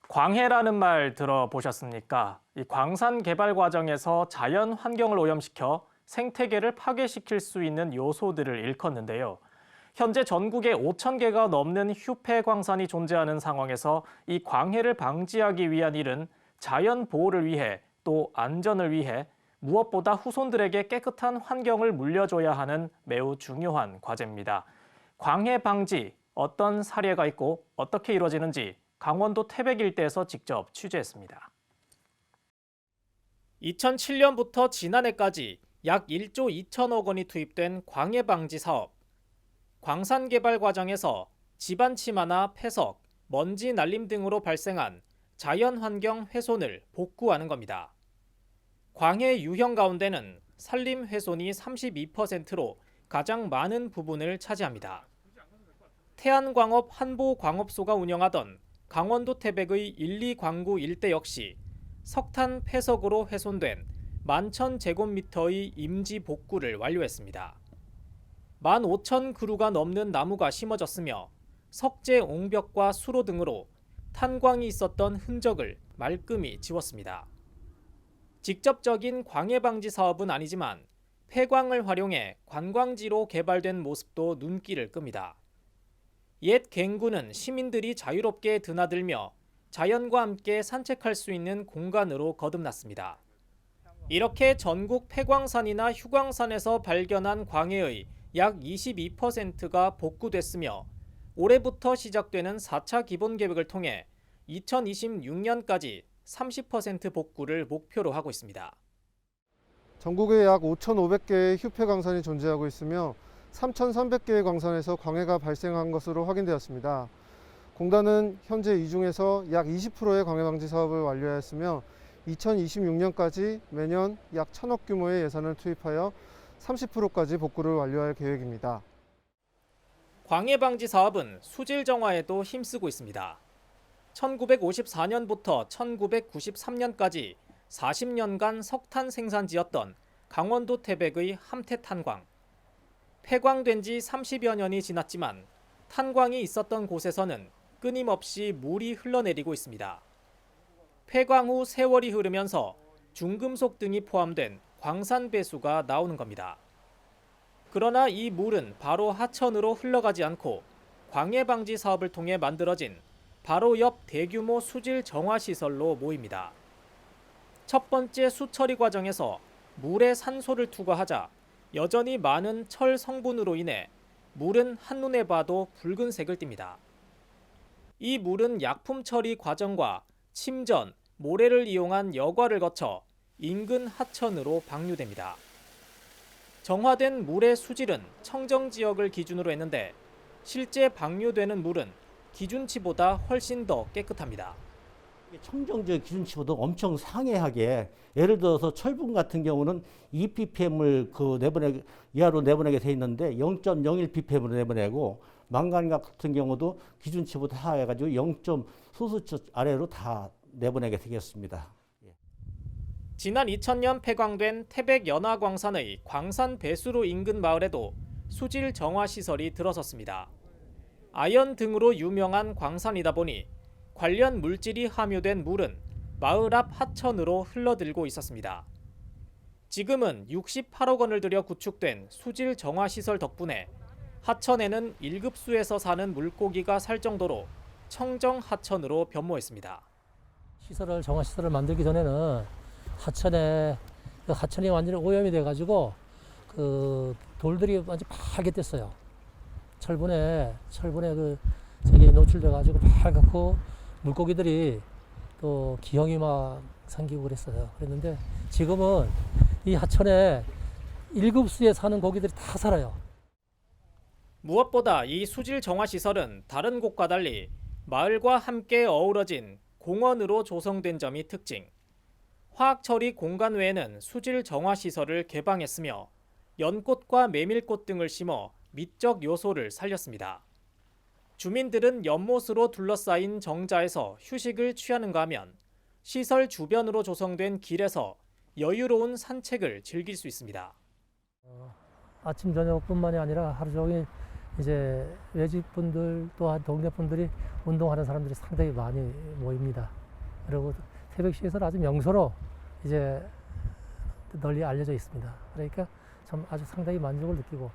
광해라는 말 들어보셨습니까? 이 광산 개발 과정에서 자연 환경을 오염시켜 생태계를 파괴시킬 수 있는 요소들을 일컫는데요. 현재 전국에 5,000개가 넘는 휴폐 광산이 존재하는 상황에서 이 광해를 방지하기 위한 일은 자연 보호를 위해 또 안전을 위해 무엇보다 후손들에게 깨끗한 환경을 물려줘야 하는 매우 중요한 과제입니다. 광해 방지, 어떤 사례가 있고 어떻게 이루어지는지 강원도 태백 일대에서 직접 취재했습니다. 2007년부터 지난해까지 약 1조 2천억 원이 투입된 광해 방지 사업. 광산 개발 과정에서 집안 침하나 폐석, 먼지 날림 등으로 발생한 자연 환경 훼손을 복구하는 겁니다. 광해 유형 가운데는 산림 훼손이 32%로 가장 많은 부분을 차지합니다. 태안광업 한보광업소가 운영하던 강원도 태백의 1, 2광구 일대 역시 석탄 폐석으로 훼손된 11,000제곱미터의 임지 복구를 완료했습니다. 15,000그루가 넘는 나무가 심어졌으며 석재 옹벽과 수로 등으로 탄광이 있었던 흔적을 말끔히 지웠습니다. 직접적인 광해 방지 사업은 아니지만 폐광을 활용해 관광지로 개발된 모습도 눈길을 끕니다. 옛 갱구는 시민들이 자유롭게 드나들며 자연과 함께 산책할 수 있는 공간으로 거듭났습니다. 이렇게 전국 폐광산이나 휴광산에서 발견한 광해의 약 22%가 복구됐으며 올해부터 시작되는 4차 기본계획을 통해 2026년까지 30% 복구를 목표로 하고 있습니다. 전국에 약 5,500개의 휴폐 광산이 존재하고 있으며 3,300개의 광산에서 광해가 발생한 것으로 확인되었습니다. 공단은 현재 이 중에서 약 20%의 광해 방지 사업을 완료하였으며 2026년까지 매년 약 1,000억 규모의 예산을 투입하여 30%까지 복구를 완료할 계획입니다. 광해 방지 사업은 수질 정화에도 힘쓰고 있습니다. 1954년부터 1993년까지 40년간 석탄 생산지였던 강원도 태백의 함태탄광. 폐광된 지 30여 년이 지났지만 탄광이 있었던 곳에서는 끊임없이 물이 흘러내리고 있습니다. 폐광 후 세월이 흐르면서 중금속 등이 포함된 광산 배수가 나오는 겁니다. 그러나 이 물은 바로 하천으로 흘러가지 않고 광해 방지 사업을 통해 만들어진 바로 옆 대규모 수질 정화 시설로 모입니다. 첫 번째 수처리 과정에서 물에 산소를 투과하자 여전히 많은 철 성분으로 인해 물은 한눈에 봐도 붉은색을 띱니다. 이 물은 약품 처리 과정과 침전, 모래를 이용한 여과를 거쳐 인근 하천으로 방류됩니다. 정화된 물의 수질은 청정 지역을 기준으로 했는데 실제 방류되는 물은 기준치보다 훨씬 더 깨끗합니다. 청정지역 기준치보다 엄청 상이하게, 예를 들어서 철분 같은 경우는 2ppm을 이하로 내보내게 돼 있는데 0.01ppm으로 내보내고, 망간 같은 경우도 기준치보다 하해가지고 0.소수초 아래로 다 내보내게 되겠습니다. 지난 2000년 폐광된 태백 연화광산의 광산 배수로 인근 마을에도 수질 정화 시설이 들어섰습니다. 아연 등으로 유명한 광산이다 보니 관련 물질이 함유된 물은 마을 앞 하천으로 흘러들고 있었습니다. 지금은 68억 원을 들여 구축된 수질 정화 시설 덕분에 하천에는 1급수에서 사는 물고기가 살 정도로 청정 하천으로 변모했습니다. 정화 시설을 만들기 전에는 하천이 완전히 오염이 돼가지고 그 돌들이 완전 파랗게 뗐어요. 철분에 저기 노출돼가지고 파랗고 물고기들이 또 기형이 막 생기고 그랬는데 지금은 이 하천에 1급수에 사는 고기들이 다 살아요. 무엇보다 이 수질 정화 시설은 다른 곳과 달리 마을과 함께 어우러진 공원으로 조성된 점이 특징. 화학 처리 공간 외에는 수질 정화 시설을 개방했으며 연꽃과 메밀꽃 등을 심어 미적 요소를 살렸습니다. 주민들은 연못으로 둘러싸인 정자에서 휴식을 취하는가 하면 시설 주변으로 조성된 길에서 여유로운 산책을 즐길 수 있습니다. 아침 저녁뿐만이 아니라 하루 종일 이제 외집 분들 또한 동네 분들이 운동하는 사람들이 상당히 많이 모입니다. 그리고 태백시에서는 아주 명소로 이제 널리 알려져 있습니다. 그러니까 참 아주 상당히 만족을 느끼고.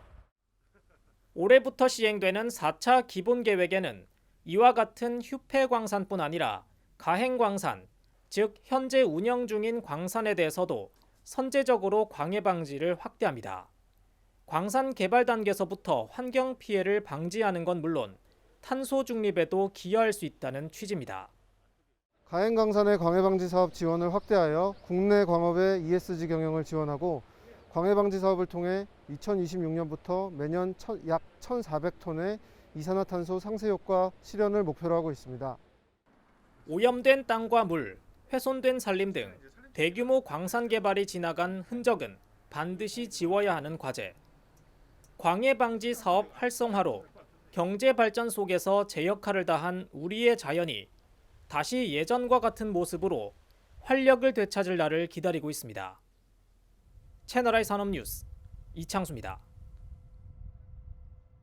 올해부터 시행되는 4차 기본계획에는 이와 같은 휴폐광산뿐 아니라 가행광산, 즉 현재 운영 중인 광산에 대해서도 선제적으로 광해 방지를 확대합니다. 광산 개발 단계에서부터 환경 피해를 방지하는 건 물론 탄소 중립에도 기여할 수 있다는 취지입니다. 가행광산의 광해방지 사업 지원을 확대하여 국내 광업의 ESG 경영을 지원하고 광해방지 사업을 통해 2026년부터 매년 약 1,400톤의 이산화탄소 상쇄 효과 실현을 목표로 하고 있습니다. 오염된 땅과 물, 훼손된 산림 등 대규모 광산 개발이 지나간 흔적은 반드시 지워야 하는 과제. 광해 방지 사업 활성화로 경제 발전 속에서 제 역할을 다한 우리의 자연이 다시 예전과 같은 모습으로 활력을 되찾을 날을 기다리고 있습니다. 채널I 산업뉴스 이창수입니다.